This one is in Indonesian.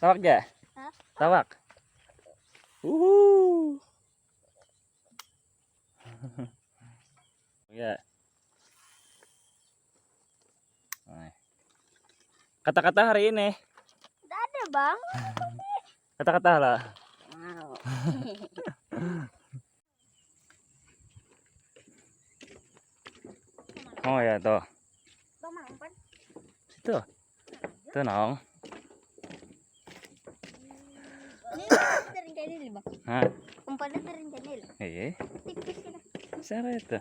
Tawak ya? Hah? Tawak. Ya. Kata-kata hari ini. Tidak ada bang. Kata-kata lah. Wow. Oh ya tuh. Bang mana umpan? Situ. Tuh nong. Ini dari bang. Hah? Umpannya dari Iya. tipis kita. Siapa itu?